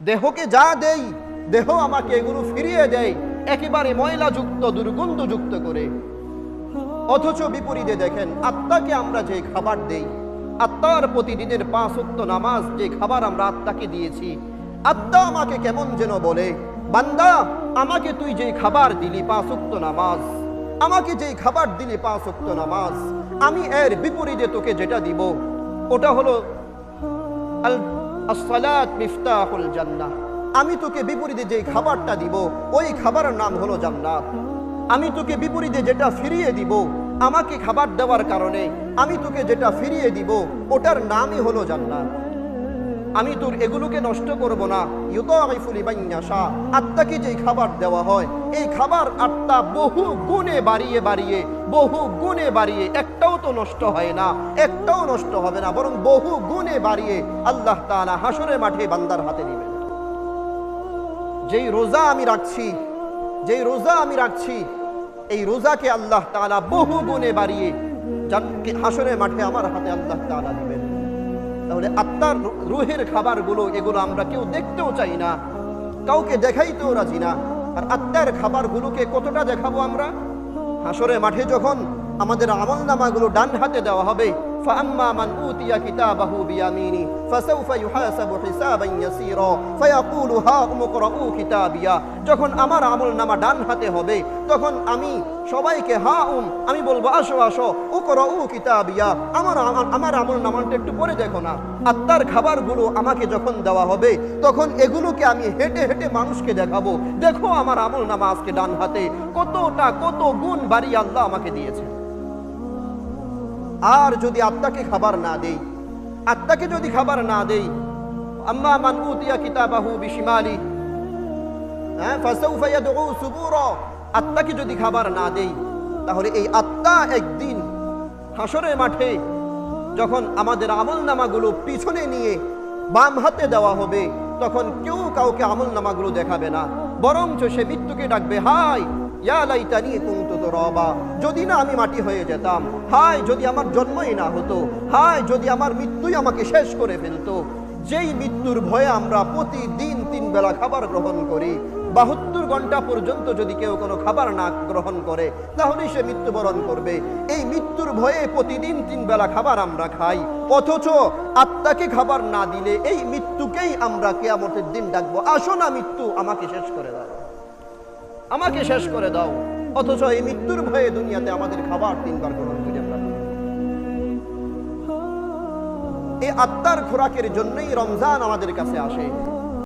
দেহকে যা দেই, দেহ আমাকে এগুলো ফিরিয়ে দেয় একেবারে ময়লাযুক্ত, দুর্গন্ধযুক্ত করে। অথচ বিপরীতে দেখেন, আত্মাকে আমরা যে খাবার দেই, আত্মার প্রতিদিনের 5 ওয়াক্ত নামাজ, যে খাবার আমরা আত্মাকে দিয়েছি, আত্মা আমাকে কেমন যেন বলে, বান্দা আমাকে তুই যে খাবার দিলি 5 ওয়াক্ত নামাজ, আমাকে যে খাবার দিলি 5 ওয়াক্ত নামাজ, আমি এর বিপরীতে তোকে যেটা দিব ওটা হলো আস-সালাত মিফতাহুল জান্নাহ। আমি তোকে বিপরীতে যে খাবারটা দিব ওই খাবারের নাম হলো জান্নাত। আমি তোকে বিপরীতে যেটা ফিরিয়ে দিব, আমাকে খাবার দেওয়ার কারণে আমি তোকে যেটা ফিরিয়ে দিব ওটার নামই হলো জান্নাত। আমি তোর এগুলোকে নষ্ট করব না। ইউদাইফু লিমান ইয়াশা, আত্মাকে যে খাবার দেওয়া হয় এই খাবার আত্মা বহু গুণে বাড়িয়ে বাড়িয়ে, বহু গুণে বাড়িয়ে, একটাও তো নষ্ট হয় না, একটাও নষ্ট হবে না, বরং বহু গুণে বাড়িয়ে আল্লাহ তাআলা হাসরের মাঠে বান্দার হাতে দিবেন। যেই রোজা আমি রাখছি, যেই রোজা আমি রাখছি, এই রোজাকে আল্লাহ তাআলা বহু গুণে বাড়িয়ে হাসরের মাঠে আমার হাতে আল্লাহ তাআলা দিবেন। তাহলে আত্মার রুহের খাবারগুলো, এগুলো আমরা কেউ দেখতেও চাই না, কাউকে দেখাইতেও রাজি না। আর আত্মার খাবারগুলোকে কতটা দেখাবো আমরা? হাসরের মাঠে যখন আমাদের আমলনামাগুলো ডান হাতে দেওয়া হবে, فأما من أوتي كتابه بيمينه فسوف يحاسب حسابا يسيرا فيقول هاؤم اقرءوا كتابيا। যখন আমার আমলনামা ডান হাতে হবে তখন আমি সবাইকে আমি বলবো আসো আসো, উকরাউ কিতাবিয়া, আমার আমলনামাটা একটু পড়ে দেখো না। আত্মার খাবারগুলো আমাকে যখন দেওয়া হবে তখন এগুলোকে আমি হেঁটে হেঁটে মানুষকে দেখাবো, দেখো আমার আমলনামা আজকে ডান হাতে কত গুণ বাড়িয়ে আল্লাহ আমাকে দিয়েছে। আর যদি আত্মাকে খাবার না দেই, আত্মাকে যদি খাবার না দেই, আম্মা মান উতিয়া কিতাবাহু বিশিমালি ফাসাউফা ইয়াদউ সুবুরা, আত্মাকে যদি খাবার না দেই তাহলে এই আত্মা একদিন হাসরের মাঠে যখন আমাদের আমলনামাগুলো পিছনে নিয়ে বাম হাতে দেওয়া হবে তখন কেউ কাউকে আমলনামাগুলো দেখাবে না, বরঞ্চ সে মৃত্যুকে ডাকবে, হায় ইয়া লাইতানি কুনতু তুরাবা, যদি না আমি মাটি হয়ে যেতাম, হায় যদি আমার জন্মই না হতো, হায় যদি আমার মৃত্যুই আমাকে শেষ করে ফেলতো। যেই মৃত্যুর ভয়ে আমরা প্রতিদিন 3 বেলা খাবার গ্রহণ করি, 72 ঘন্টা পর্যন্ত যদি কেউ কোনো খাবার না গ্রহণ করে তাহলে সে মৃত্যুবরণ করবে। এই মৃত্যুর ভয়ে প্রতিদিন 3 বেলা খাবার আমরা খাই, অথচ আত্মাকে খাবার না দিলে এই মৃত্যুকেই আমরা কিয়ামতের দিন ডাকবো, আসো না মৃত্যু আমাকে শেষ করে দাও, আমাকে শেষ করে দাও। অথচ এই মৃত্যুর ভয়ে দুনিয়াতে আমাদের খাবার 3 বার গ্রহণ করি আমরা। এই আত্মার খোরাকের জন্যই রমজান আমাদের কাছে আসে।